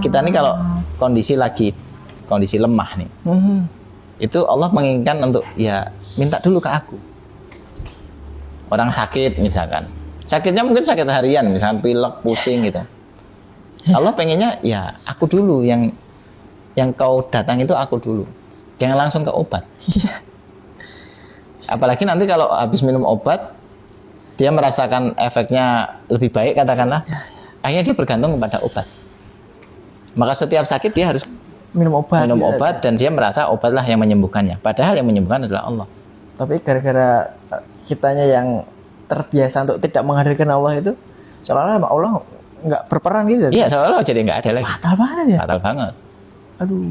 Kita nih kalau kondisi lemah nih, itu Allah menginginkan untuk ya minta dulu ke aku. Orang sakit misalkan, sakitnya mungkin sakit harian, misalkan pilek, pusing gitu. Allah pengennya ya aku dulu yang kau datang itu aku dulu, jangan langsung ke obat. Apalagi nanti kalau habis minum obat dia merasakan efeknya lebih baik katakanlah, akhirnya dia bergantung kepada obat. Maka setiap sakit dia harus minum obat dan dia merasa obatlah yang menyembuhkannya. Padahal yang menyembuhkan adalah Allah. Tapi gara-gara kitanya yang terbiasa untuk tidak menghadirkan Allah itu, seolah-olah Allah nggak berperan gitu. Iya, seolah-olah jadi nggak ada lagi. Fatal banget ya. Fatal banget. Aduh.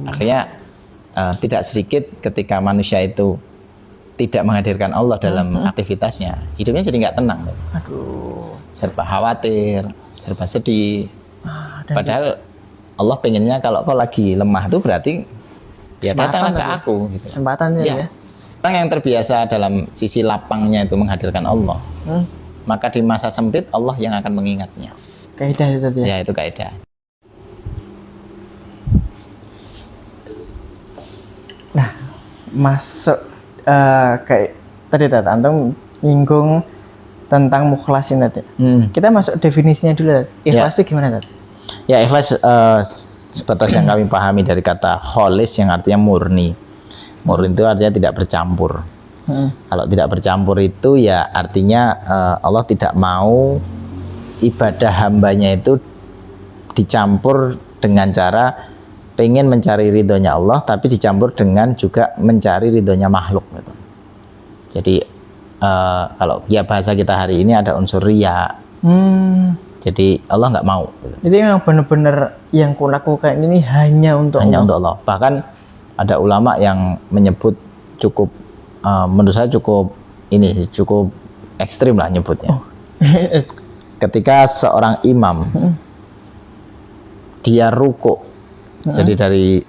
Akhirnya tidak sedikit ketika manusia itu tidak menghadirkan Allah dalam aktivitasnya, hidupnya jadi nggak tenang. Aduh. Serba khawatir, serba sedih. Padahal Allah pengennya kalau kau lagi lemah itu berarti ya datanglah ke aku. Gitu. Kesempatannya ya. Orang yang terbiasa dalam sisi lapangnya itu menghadirkan Allah, maka di masa sempit Allah yang akan mengingatnya. Kaidah itu tadi. Ya itu kaidah. Nah, masuk kayak tadi antum nyinggung tentang mukhlasin tadi. Kita masuk definisinya dulu. Ikhlas itu gimana tadi? Ya ikhlas sebatas yang kami pahami dari kata kholis yang artinya murni. Murni itu artinya tidak bercampur. Kalau tidak bercampur itu ya artinya Allah tidak mau ibadah hambanya itu dicampur dengan cara pengen mencari ridhonya Allah, tapi dicampur dengan juga mencari ridhonya makhluk gitu. Jadi kalau ya bahasa kita hari ini ada unsur riya. Jadi Allah nggak mau. Gitu. Jadi memang benar-benar yang kulakukan ini hanya untuk Allah. Bahkan ada ulama yang menyebut cukup, menurut saya cukup ekstrim lah nyebutnya. Ketika seorang imam dia ruku, jadi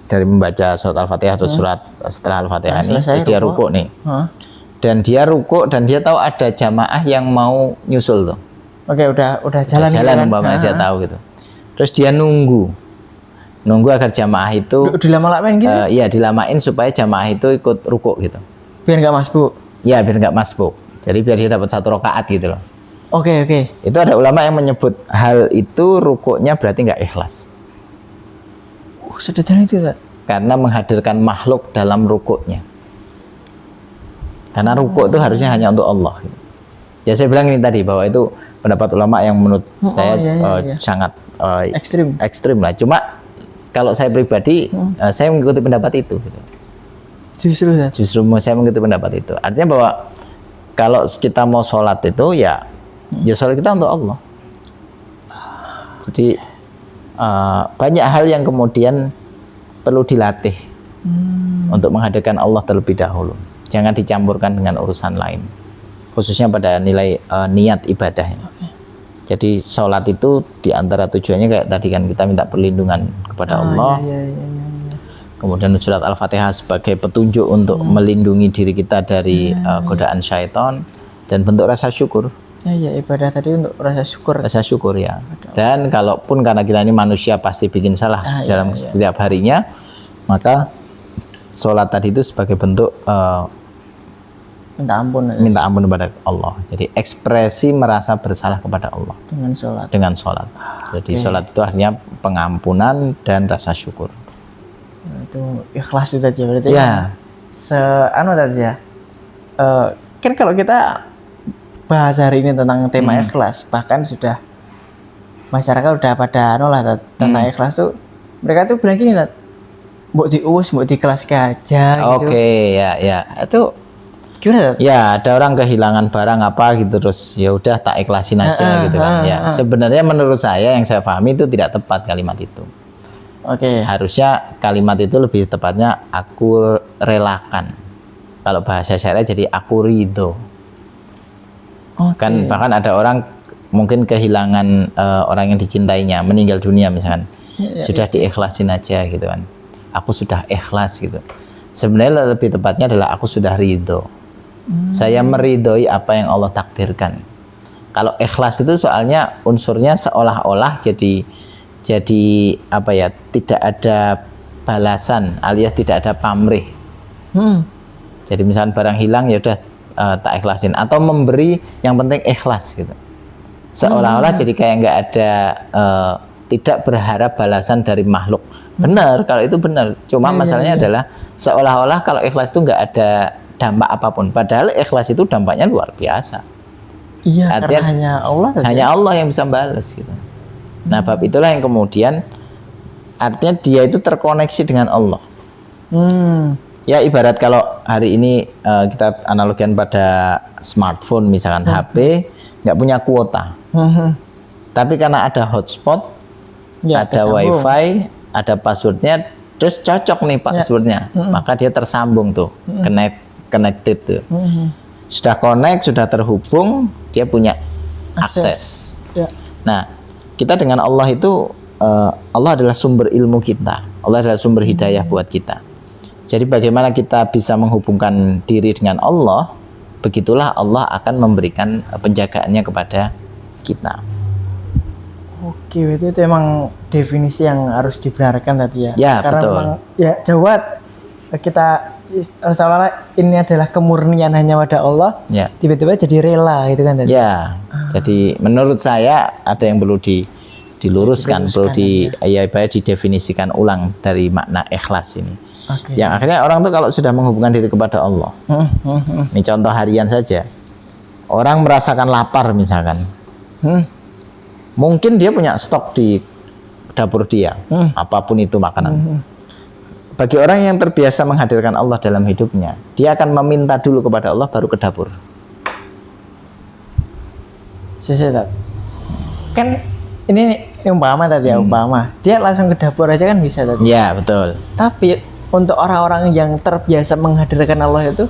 dari membaca surat Al-Fatihah atau surat setelah Al-Fatihah ini dia ruku nih, dan dia ruku dan dia tahu ada jamaah yang mau nyusul tuh. Oke, udah jalan umpamanya dia tahu gitu. Terus dia nunggu agar jamaah itu dilama-lamain gitu. Iya, dilamain supaya jamaah itu ikut ruku gitu. Biar nggak masbuk. Iya, biar nggak masbuk. Jadi biar dia dapat 1 rakaat gitu loh. Oke. Itu ada ulama yang menyebut hal itu rukuknya berarti nggak ikhlas. Sederhana itu, Pak. Karena menghadirkan makhluk dalam rukuknya. Karena rukuk itu harusnya hanya untuk Allah. Ya saya bilang ini tadi bahwa itu pendapat ulama yang menurut saya sangat ekstrim lah. Cuma kalau saya pribadi saya mengikuti pendapat itu. Gitu. Justru saya mengikuti pendapat itu. Artinya bahwa kalau kita mau sholat itu ya sholat kita untuk Allah. Jadi banyak hal yang kemudian perlu dilatih untuk menghadirkan Allah terlebih dahulu. Jangan dicampurkan dengan urusan lain, khususnya pada nilai niat ibadahnya. Jadi sholat itu diantara tujuannya kayak tadi kan kita minta perlindungan kepada Allah. Kemudian surat Al-Fatihah sebagai petunjuk untuk melindungi diri kita dari godaan syaitan dan bentuk rasa syukur. Ibadah tadi untuk rasa syukur. Rasa syukur ya. Dan kalaupun karena kita ini manusia pasti bikin salah dalam setiap harinya, maka sholat tadi itu sebagai bentuk minta ampun kepada Allah. Jadi ekspresi merasa bersalah kepada Allah dengan sholat. Jadi sholat itu artinya pengampunan dan rasa syukur. Itu ikhlas itu aja berarti ya. Tadi ya. Kan kalau kita bahas hari ini tentang tema ikhlas, bahkan sudah masyarakat udah pada tentang ikhlas tuh, mereka tuh bilang gini lah, mbok di kelas aja gitu. Oke, ya. Itu gimana? Ya, ada orang kehilangan barang apa gitu terus ya udah tak ikhlasin aja gitu kan. Ya, sebenarnya menurut saya yang saya pahami itu tidak tepat kalimat itu. Harusnya kalimat itu lebih tepatnya aku relakan. Kalau bahasa syariah jadi aku ridho. Kan bahkan ada orang mungkin kehilangan orang yang dicintainya, meninggal dunia misalkan. Sudah diikhlasin aja gitu kan. Aku sudah ikhlas gitu. Sebenarnya lebih tepatnya adalah aku sudah ridho. Saya meridhoi apa yang Allah takdirkan. Kalau ikhlas itu soalnya unsurnya seolah-olah jadi jadi apa ya, tidak ada balasan alias tidak ada pamrih. Jadi misalnya barang hilang ya udah tak ikhlasin, atau memberi yang penting ikhlas gitu. Seolah-olah jadi kayak nggak ada tidak berharap balasan dari makhluk. Benar, kalau itu benar. Cuma masalahnya adalah seolah-olah kalau ikhlas itu nggak ada dampak apapun. Padahal ikhlas itu dampaknya luar biasa. Iya, Artinya, karena hanya Allah yang bisa balas gitu. Nah, bab itulah yang kemudian artinya dia itu terkoneksi dengan Allah. Ya ibarat kalau hari ini kita analogikan pada smartphone misalkan HP nggak punya kuota, tapi karena ada hotspot, ada tersambung. wifi, ada passwordnya, terus cocok nih passwordnya, maka dia tersambung tuh, connected tuh. Sudah connect, sudah terhubung, dia punya akses. Ya. Nah, kita dengan Allah itu Allah adalah sumber ilmu kita, Allah adalah sumber hidayah buat kita. Jadi bagaimana kita bisa menghubungkan diri dengan Allah, begitulah Allah akan memberikan penjagaannya kepada kita. Oke, itu emang definisi yang harus dibenarkan tadi ya. Ya, karena betul. memang, ya jawab kita seolah ini adalah kemurnian hanya pada Allah. Ya. Tiba-tiba jadi rela gitu kan tadi. Ya. Jadi menurut saya ada yang perlu diluruskan, perlu didefinisikan ulang dari makna ikhlas ini. Yang akhirnya orang tuh kalau sudah menghubungkan diri kepada Allah. Ini contoh harian saja. Orang merasakan lapar misalkan. Mungkin dia punya stok di dapur dia, apapun itu makanan. Bagi orang yang terbiasa menghadirkan Allah dalam hidupnya, dia akan meminta dulu kepada Allah baru ke dapur. Kan ini umpama tadi ya, umpama. Dia langsung ke dapur aja kan bisa tadi. Ya, betul. Tapi untuk orang-orang yang terbiasa menghadirkan Allah itu,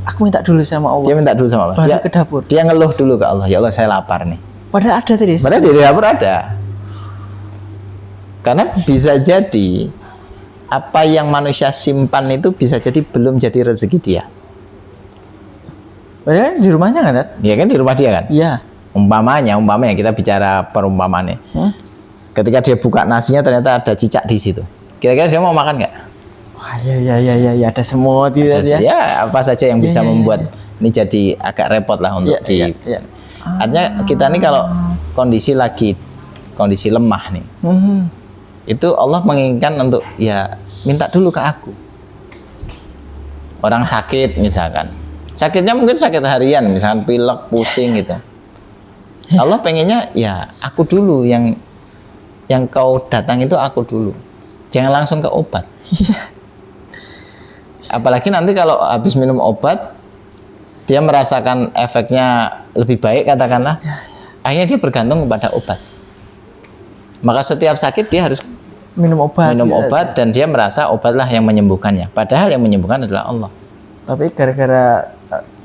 aku minta dulu sama Allah. Dia minta dulu sama Allah. Baru ke dapur. Dia ngeluh dulu ke Allah. Ya Allah, saya lapar nih. Padahal ada tadi. Padahal di dapur ada. Karena bisa jadi apa yang manusia simpan itu bisa jadi belum jadi rezeki dia. Padahal di rumahnya kan, Tat? Ya kan di rumah dia kan? Iya. Umpamanya kita bicara perumpamaannya. Ketika dia buka nasinya ternyata ada cicak di situ. Kira-kira dia mau makan nggak? Wah, ya, ada semut gitu ya. Ya, apa saja yang bisa membuat ini jadi agak repot lah untuk Artinya kita nih kalau kondisi lemah nih, itu Allah menginginkan untuk ya minta dulu ke aku. Orang sakit misalkan, sakitnya mungkin sakit harian, misalkan pilek, pusing gitu. Allah pengennya ya aku dulu yang kau datang itu aku dulu. Jangan langsung ke obat. Apalagi nanti kalau habis minum obat, dia merasakan efeknya lebih baik katakanlah, akhirnya dia bergantung kepada obat. Maka setiap sakit dia harus minum obat dan dia merasa obatlah yang menyembuhkannya. Padahal yang menyembuhkan adalah Allah. Tapi gara-gara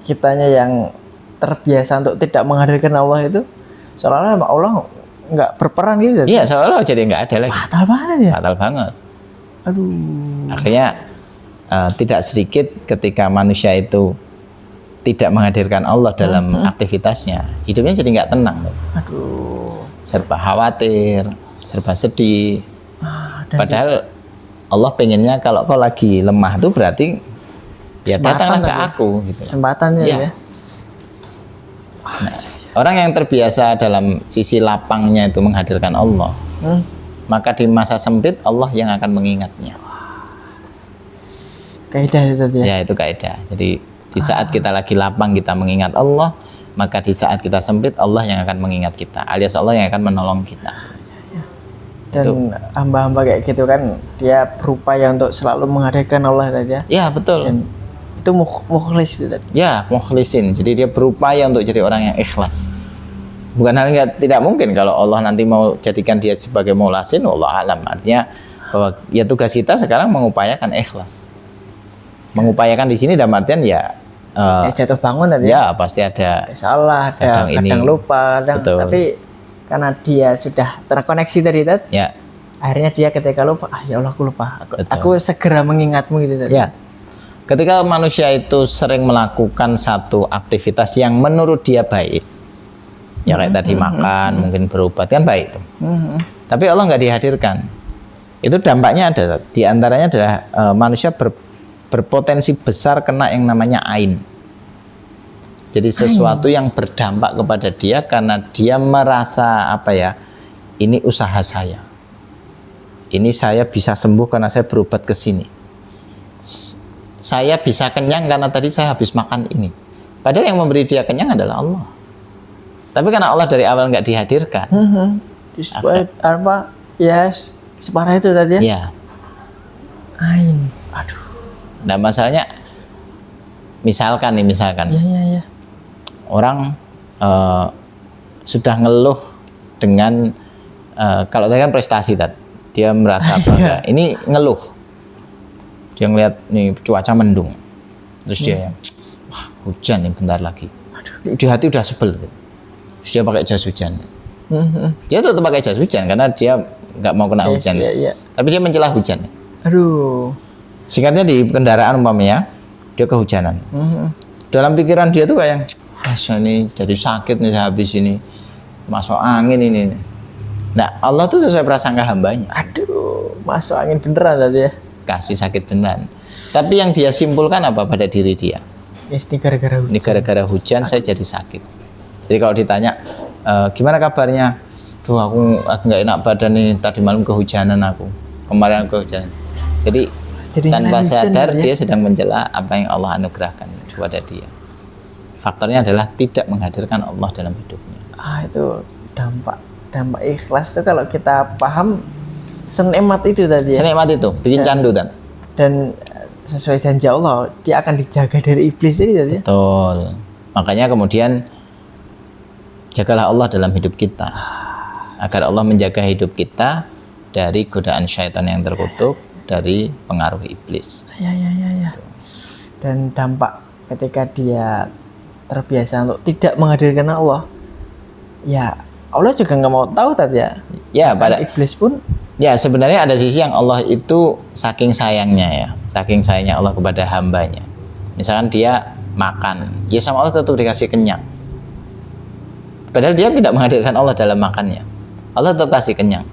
kitanya yang terbiasa untuk tidak menghadirkan Allah itu, seolah-olah Allah nggak berperan gitu. Iya, seolah-olah jadi nggak ada lagi. Fatal banget ya. Fatal banget. Aduh. Akhirnya tidak sedikit ketika manusia itu tidak menghadirkan Allah dalam aktivitasnya, hidupnya jadi nggak tenang. Aduh. Serba khawatir, serba sedih. Padahal Allah pengennya kalau kau lagi lemah itu berarti ya datanglah ke aku. Gitu. Kesempatannya ya. Nah, orang yang terbiasa dalam sisi lapangnya itu menghadirkan Allah, maka di masa sempit Allah yang akan mengingatnya. Kaidah itu ya. Ya itu kaidah. Jadi di saat kita lagi lapang kita mengingat Allah, maka di saat kita sempit Allah yang akan mengingat kita, alias Allah yang akan menolong kita. Dan hamba-hamba kayak gitu kan dia berupaya untuk selalu menghadirkan Allah tadi ya. Ya betul. Dan itu mukhlis itu tadi. Ya mukhlisin. Jadi dia berupaya untuk jadi orang yang ikhlas. Bukan hal yang tidak mungkin kalau Allah nanti mau jadikan dia sebagai mukhlasin, wallahu alam. Artinya bahwa ya tugas kita sekarang mengupayakan ikhlas. Mengupayakan di sini dalam artian jatuh bangun tadi. Ya pasti ada salah, kadang lupa, tapi karena dia sudah terkoneksi tadi tadi. Ya. Akhirnya dia ketika lupa, ya Allah aku lupa. Aku segera mengingatmu gitu tadi. Ya. Ketika manusia itu sering melakukan satu aktivitas yang menurut dia baik, Ya kayak tadi makan, mungkin berobat kan baik itu. Tapi Allah nggak dihadirkan. Itu dampaknya ada. Di antaranya adalah manusia berpotensi besar kena yang namanya ain. Jadi sesuatu yang berdampak kepada dia karena dia merasa apa ya? Ini usaha saya. Ini saya bisa sembuh karena saya berobat ke sini. Saya bisa kenyang karena tadi saya habis makan ini. Padahal yang memberi dia kenyang adalah Allah. Tapi karena Allah dari awal nggak dihadirkan. Apa? Ya, separah itu tadi ya? Iya. Ain. Aduh. Nah masalahnya, misalkan. Iya. Orang sudah ngeluh dengan kalau tadi kan prestasi tadi. Dia merasa bangga. Ini ngeluh. Dia ngeliat nih cuaca mendung. Terus dia wah hujan nih bentar lagi. Di hati udah sebel. Terus dia pakai jas hujan. Dia tetap pakai jas hujan karena dia nggak mau kena hujan. Iya. Tapi dia mencela hujan. Aduh. Singkatnya di kendaraan umpamanya dia kehujanan. Dalam pikiran dia tuh kayak ini jadi sakit nih habis ini masuk angin ini. Nah Allah tuh sesuai prasangka hambanya. Aduh, masuk angin beneran tadi ya. Kasih sakit beneran. Tapi yang dia simpulkan apa pada diri dia? Ini gara-gara hujan. Ini gara-gara hujan saya jadi sakit. Jadi kalau ditanya gimana kabarnya? Duh aku nggak enak badan nih, tadi malam kehujanan aku. Kemarin aku kehujanan. Jadi tanpa sadar dia sedang mencela apa yang Allah anugerahkan kepada dia. Faktornya adalah tidak menghadirkan Allah dalam hidupnya. Itu dampak ikhlas itu kalau kita paham senikmat itu tadi ya. Senikmat itu bikin candu kan. Dan sesuai janji Allah dia akan dijaga dari iblis tadi ya. Betul. Makanya kemudian jagalah Allah dalam hidup kita agar Allah menjaga hidup kita dari godaan syaitan yang terkutuk, dari pengaruh iblis. Ya. Dan dampak ketika dia terbiasa untuk tidak menghadirkan Allah, ya Allah juga nggak mau tahu tadi ya. Ya, pada iblis pun. Ya, sebenarnya ada sisi yang Allah itu saking sayangnya Allah kepada hambanya. Misalkan dia makan, ya sama Allah tetap dikasih kenyang. Padahal dia tidak menghadirkan Allah dalam makannya. Allah tetap kasih kenyang.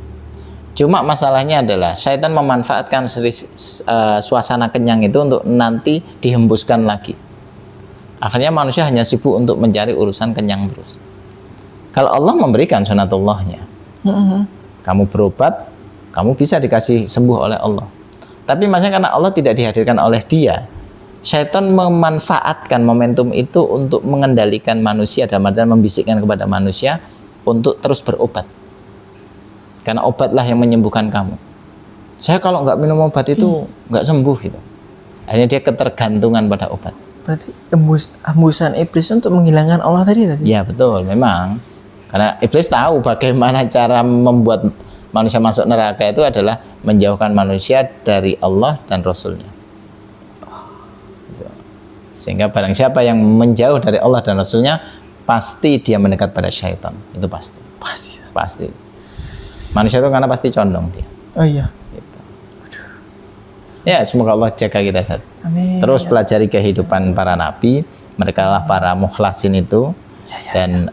Cuma masalahnya adalah syaitan memanfaatkan suasana kenyang itu untuk nanti dihembuskan lagi. Akhirnya manusia hanya sibuk untuk mencari urusan kenyang terus. Kalau Allah memberikan sunatullahnya, kamu berobat, kamu bisa dikasih sembuh oleh Allah. Tapi maksudnya karena Allah tidak dihadirkan oleh dia, syaitan memanfaatkan momentum itu untuk mengendalikan manusia dan membisikkan kepada manusia untuk terus berobat. Karena obatlah yang menyembuhkan kamu. Saya kalau nggak minum obat itu nggak sembuh gitu. Akhirnya dia ketergantungan pada obat. Berarti hembusan iblis untuk menghilangkan Allah tadi? Ya betul, memang. Karena iblis tahu bagaimana cara membuat manusia masuk neraka itu adalah menjauhkan manusia dari Allah dan Rasulnya. Sehingga barang siapa yang menjauh dari Allah dan Rasulnya, pasti dia mendekat pada syaitan. Itu pasti. Pasti. Manusia itu karena pasti condong dia. Oh iya. Gitu. Ya, semoga Allah jaga kita. Amin. Terus pelajari kehidupan para nabi. Mereka lah para mukhlasin itu. Dan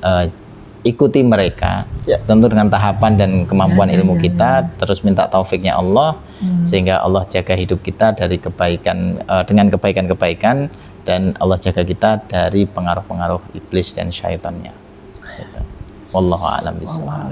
ikuti mereka. Tentu dengan tahapan dan kemampuan ilmu kita. Terus minta taufiknya Allah. Sehingga Allah jaga hidup kita dari kebaikan, dengan kebaikan-kebaikan. Dan Allah jaga kita dari pengaruh-pengaruh iblis dan syaitannya. Wallahu a'lam bishawab.